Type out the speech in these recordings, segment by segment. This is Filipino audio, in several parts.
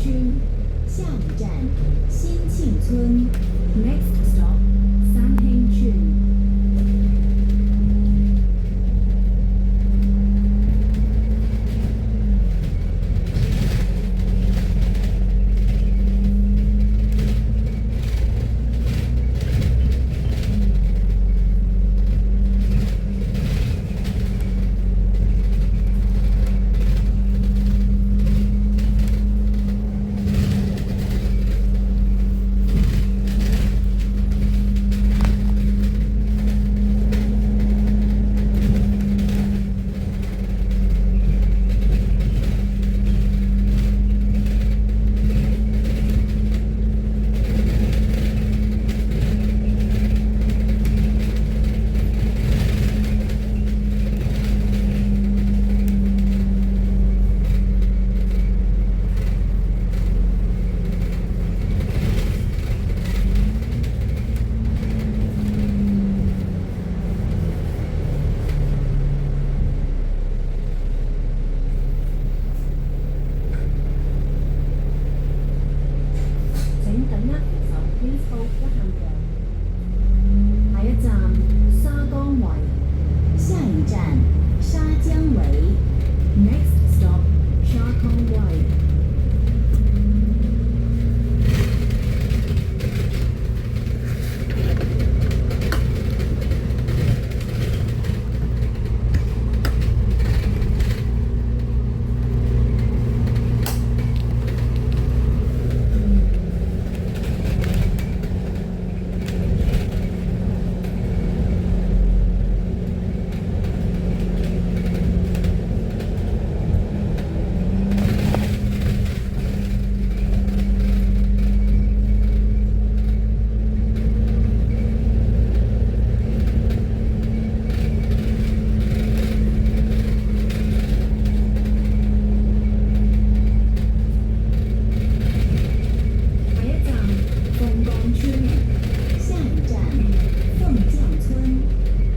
区，下一站新庆村。Next stop 三興村。Next stop 沙康圍。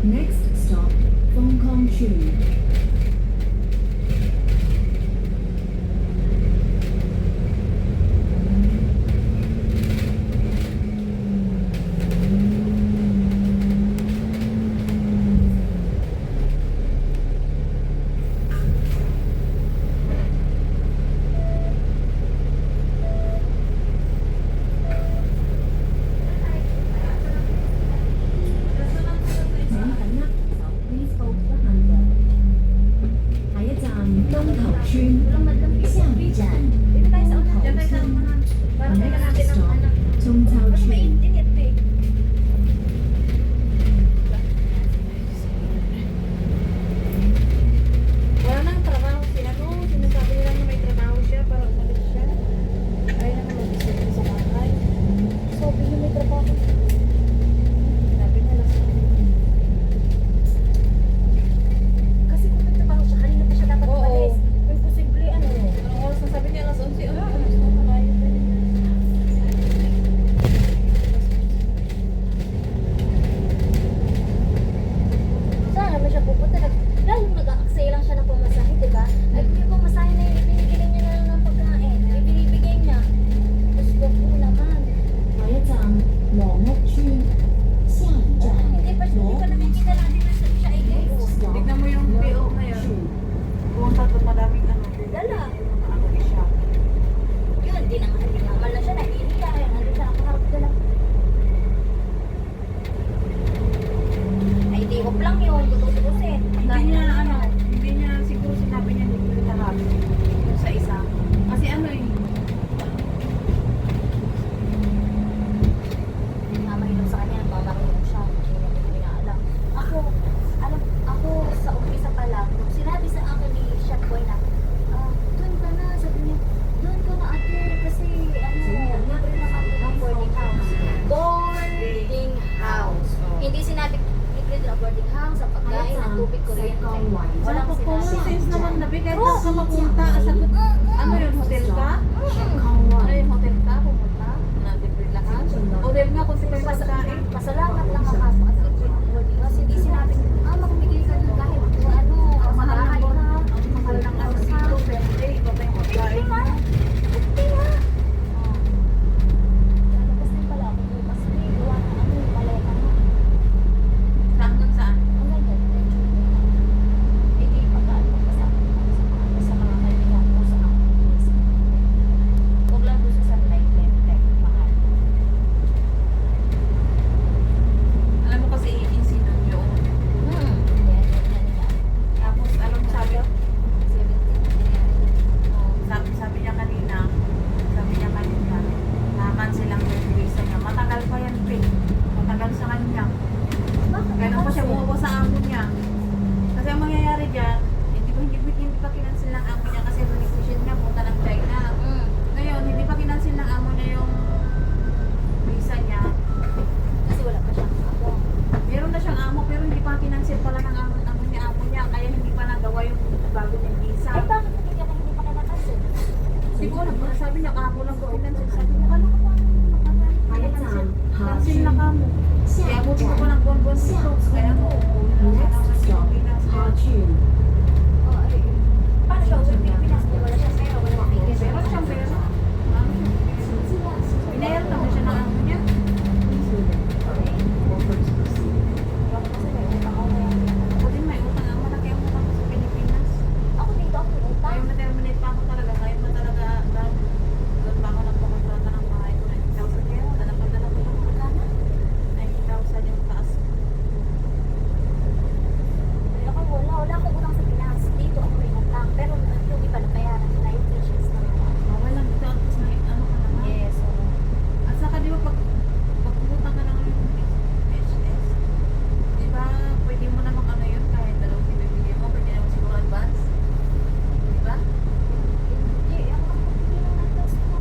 Next stop 鳳崗村。下一站東頭村 ，Next stop 中秋村。Wala nang trabaho si ano, sinasabi nila na may trabaho siya para umalis siya. Ay naman mag-isip sa bahay. Sabi niya may trabaho. Sabi niya lang sa kasi kung may trabaho siya, kanina pa siya dapat umalis. Imposible ano. Anong oras na sabi niya alas 11? Alas 11 na tayo. Saan naman siya pupunta? Dahil nag-aaksaya lang siya ng pamasahe, di ba? Ay, kung yung pamasahe na yun, ibinigay niya na lang ng pagkain. Ibinibigay niya. Tapos wag mo naman. 下一站羅屋村，下一站 Hindi pa 羅 nakikita natin na siya ay gay. stop Tignan mo yung PO na yan. 村。 Pumunta doon madaming ano. Dala. Ano siya. Yun, di naman lang siya naiiya. Kaya nandun siya nakaharap dala. Ay, di ko lang yun. Tutusin. Hindi niya siguro sinabi niya hindi ko lahat. Yung sa isa. Kasi ano eh. Namahinom sa kanya, mamahinom siya. Hindi niya ko pinaalam. Ako sa umpisa pa lang, nung sinabi sa akin ni Chef Boy na, doon ka na, sabi niya, doon ka na ate, kasi libre naman doon ang boarding house. Boarding house. Hindi sinabi, libre doon ang boarding house, ang pagkain, ang tubig, kuryente. Walang Common sinabi. sense naman na kahit Oo. saan ka mapunta. Sagot, ano yung hotel ka? Ano yung hotel ka? Pumunta? Nag-libre lahat? Hotel nga kung sila yung pagkain. Pasalamat lang ako at libre ang boarding house. Hindi sinabi, magbigay ka doon kahit ano, Ang mahal bahay ng ka. ang mahal ng ano dito. Pero iba pa yung pagkain. Hindi nga. Hindi ko alam. Sabi niya, kahapon lang ko pinansin. Sabi niya, kala ko pa Pansin na ka mo. Kaya buti ko pa ng bonbon dito. Kaya mo, Next stop, Hajun. Oh, ay. Paano siya? Uwi Pilipinas. Wala siyang pera. Wala ticket. meron siyang pera. Pinayar naman siya ng amo niya. Ako din may utang. Ang malaki ang utang ko sa Pilipinas. Ako dito, ako may utang. Ngayon na-terminate pa ako talaga. Ngayon na talaga doon pa ako nagpakontrata ng bahay ko. 90,000 kaya wala na padala ko lang magkana. 90,000 yung taas. Wala akong utang sa Pinas. Dito ako may utang. Pero yung iba na kaya na yung patience na naman. Bawal lang dito. Tapos may ano ka naman. Yes, oo. At saka di ba pag umutang ka ng HS, di ba pwede mo namang ano yun kahit dalawang pinibigyan mo, pwede naman siguro advance. Di ba? Hindi, ako hindi lang nag-test ko.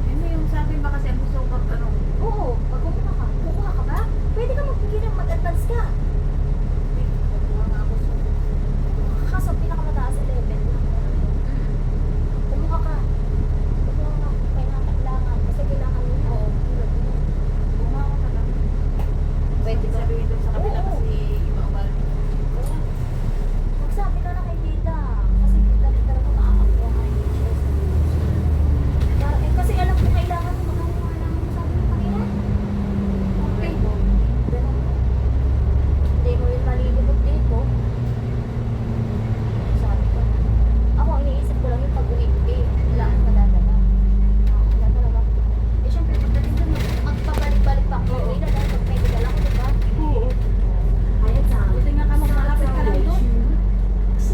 Yun na yung sabi ba kasi ang gusto ko pag ano, Oo, pag kukuha ka ba? Pwede ka magbigay ng mag-advance ka. pagkuha nga ako sa Kaso pinakamataas sa level lang. Kumuha ka. Kumuha ka kung kailangan. Kasi kailangan mo na. Oo. Kumuha ko talaga. Pwede ba? Sabihin doon sa kabila Oo. kasi iba umal. Magsabi ka na kay tita. Kasi tita talaga makakakuha ka ng issues. Kasi alam ko kailangan mo makakuha ng sabi mo kanina. Okay. Ganun. Hindi mo rin malilibot dito. Sabi ko na. Ako, iniisip ko lang yung pag-uwi. Wala ang madadala. Wala talaga. Eh, syempre, pagdating doon, magpabalik-balik pa ako. Ila dahil pag may dala ko, diba? Oo. Hayatang, Buti nga ka magmalapit ka lang doon.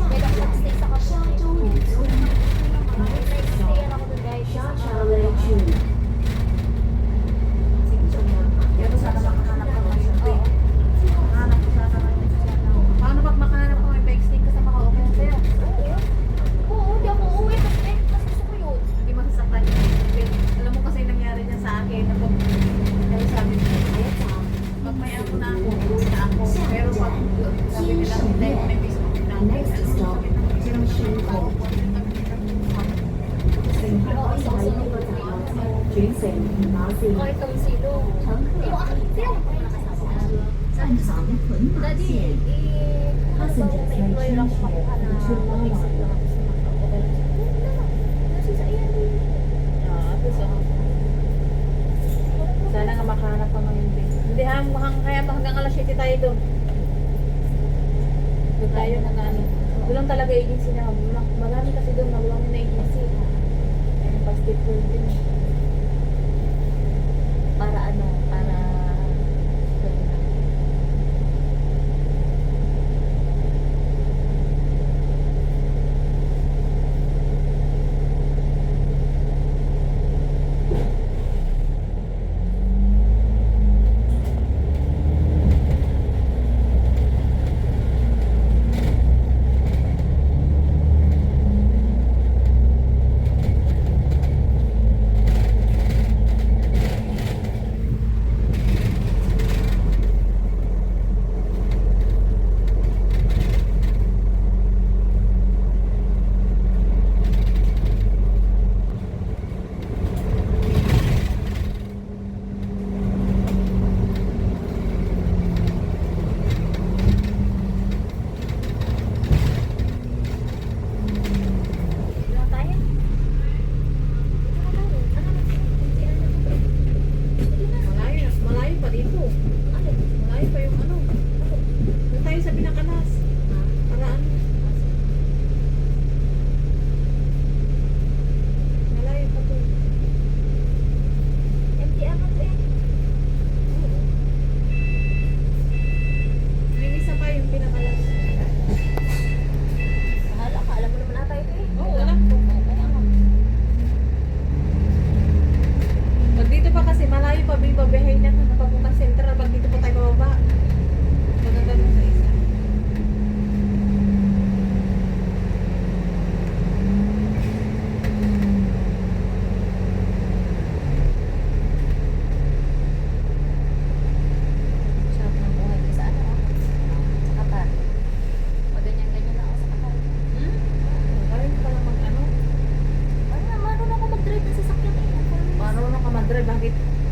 May nag-stay sa kapatid. 下周五村 Nag-stay ako doon, guys. 沙茶雷郡，请重要卡 Pero sana makahanap ka ngayon. Oo. Makahanap ko sana ngayon. Paano pag makahanap ko may bike kasi maka-okay na sa'yo? Oo, di ako uuwi. Mas gusto ko yun. Hindi masasaktan yung bike. Alam mo kasi nangyari niya sa akin na pag kaya sabi ko, hayatang 'pag may ako na ako, uuwi na ako. Pero pag sabi nila hindi, may Facebook na ako. Next stop, 京师口，乘客喺呢個站轉乘馬線， O, itong silo. 乘客 Yung akin, sino ko yung nakasama sa akin? 站行屯馬 Daddy, 線。 ano ba yung may employer ako makuha na exit lang ako sa mga Nasa sa iyan din. Sana nga makahanap ka ngayon din. Hindi kaya hanggang alas 7 tayo doon. Doon tayo nag ano. Doon lang talaga agency na. Marami kasi doon, marami na agency. Ayun, basketball din. Para ano, para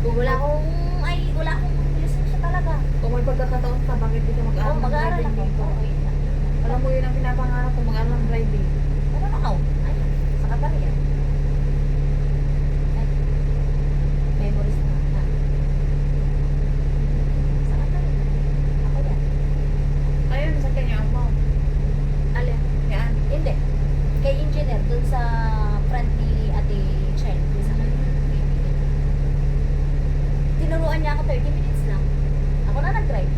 Wala akong lisensya talaga. Kung may pagkakataon ka, bakit di ka mag-aaral ng Mag-aaral driving ako. dito? Oo, yun lang. Alam mo yun ang pinapangarap ko, mag-aaral ng driving. Ano na ako? Ay, sa Katarya. Ay, memories na. Ha? Sa Katarya. Ako yan. Ayun, sa kanya mo. Alin? Yan. Hindi. Kay engineer, dun sa front ni Ate Chel. Dun sa tinuruan niya ako 30 minutes lang. Ako na nag-drive.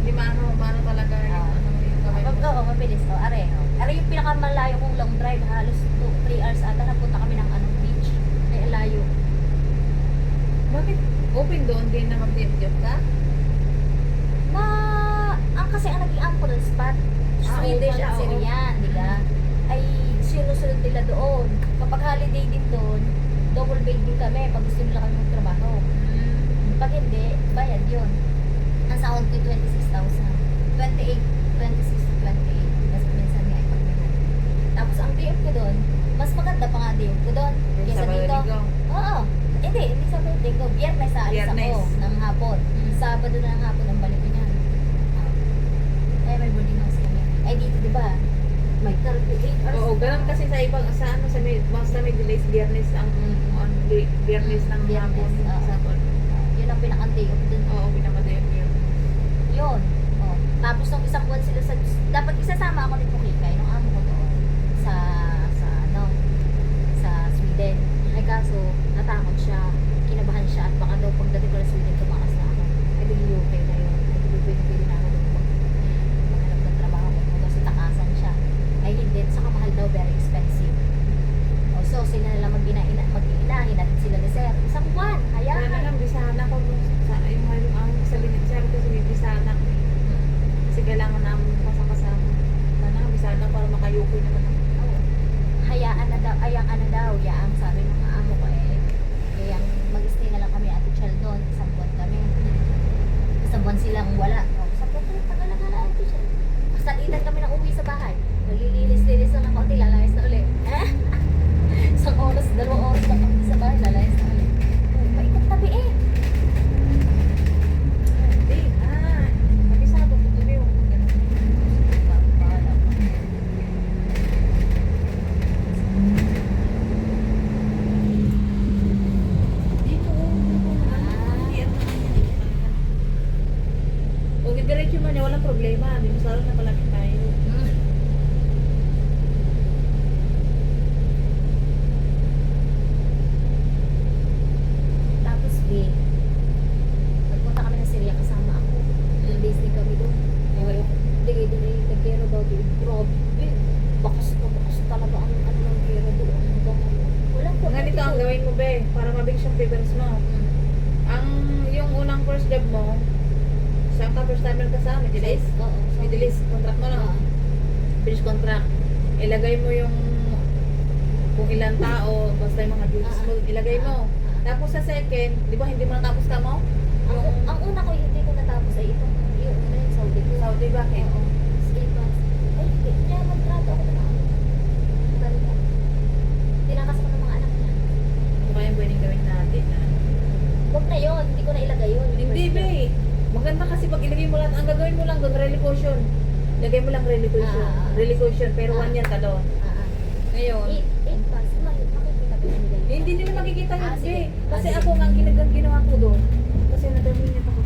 Di maano talaga yung, yung kamay mo. Oo, mabilis. O, are. Are yung pinakamalayo kong long drive. Halos 2-3 hours ata. Napunta kami ng beach. Ay, layo. Bakit open doon din na mag-job ka? Kasi ang naging ample spot, Swedish oo at pala, Syrian, di ba? Ay sinusunod nila doon. Kapag holiday din doon, double bill din kami pag gusto nila kami magtrabaho. Pag hindi, bayad yun. Ang sahod ko 26,000. 28, 26 to 28. Kasi minsan nga ay pagmahal. Tapos ang day off ko doon, mas maganda pa nga day off ko doon. Kaysa Sabado, dito. Linggo. Oo. Hindi sa birthday ko. Biyernes sa alis Biyernes. ako ng hapon. Sabado na ng hapon ang balik ko niyan. May boarding house kami. Ay dito, di ba? May 38 hours. Oo, ganun kasi sa ibang, sa ano, sa may, basta may delays, biyernes ang, biyernes ng Biyernes, hapon, oo. sabon. Yun ang pinaka-day off dun. Oo, pinakadayon yun. Yun. Oh. Tapos nung isang buwan sila sa, dapat isasama ako ni Pukikay, nung amo ko doon, sa Sweden. Ay kaso, natakot siya, kinabahan siya, at baka daw pagdating ko sa Sweden, tumakas na ako. Ay, di okay na yun. Ay, di pwede na ako doon maghanap ng trabaho ko. Kasi takasan siya. Ay, hindi. Saka mahal daw, very expensive. O, so, sila na lang mag-ina, hinatid sila ni Sir. Isang buwan, Kaya na hayaan. lang, bisana ko, sa, yung amo sa linit siya, kasi may bisana ko. Kasi kailangan namin kasama. Sana, bisana para makayukoy naman ako. Oo. Hayaan na daw, ayang ano daw, yaang sabi ng amo ko kayang mag-stay na lang kami Ate Chel doon, isang buwan kami. Isang buwan silang wala. O, isang buwan kami, tagal na nga Ate Chel. Salitan kami ng uwi sa bahay. Naglilinis-linis lang ng konti, lalayas na uli. Isang oras, 2 oras lang kami sa bahay, lalayas na uli. Paikot tabi Hindi, kabisado ko tuloy yung Bahala ko. dito, Huwag diretso man niya, walang problema. Di mo sarang na palapit tayo. Tapos, nagpunta kami ng Syria kasama ako. 2 days din kami doon. Hindi kayo doon nagkero daw doon. Grabe. Bakas talaga ang ano ng kero doon. Hanggang ngayon. Walang po. Ganito ang gawin mo, be, para mabilis yung papers mo. Ang yung unang first job mo, saan ka first timer ka sa Middle East? Oo. Middle East, contract mo lang. British contract. Ilagay mo yung kung ilang tao, basta yung mga duties mo, ilagay mo. Tapos sa second, di ba hindi mo natapos ka mo? Ang una ko hindi ko natapos ay itong yung Saudi ko. Saudi, bakit? Oo. State pass. Ay, hindi. Kaya magtrato ako ng mga talaga. Tinakas ako ng mga anak niya. Ano kaya pwedeng gawin natin? Huwag na yun. Hindi ko na ilagay yun. Hindi, be. Maganda kasi pag ilagay mo lang, ang gagawin mo lang doon, relocation. Lagay mo lang relocation. Relocation, pero 1 year ka doon. Ngayon, 8 pass. Makikita ko yung nilagay. hindi nila makikita yun, Ah, be. sige. Kasi Ah, sige. ako nga, ginawa ko doon. Kasi nadami niya ako.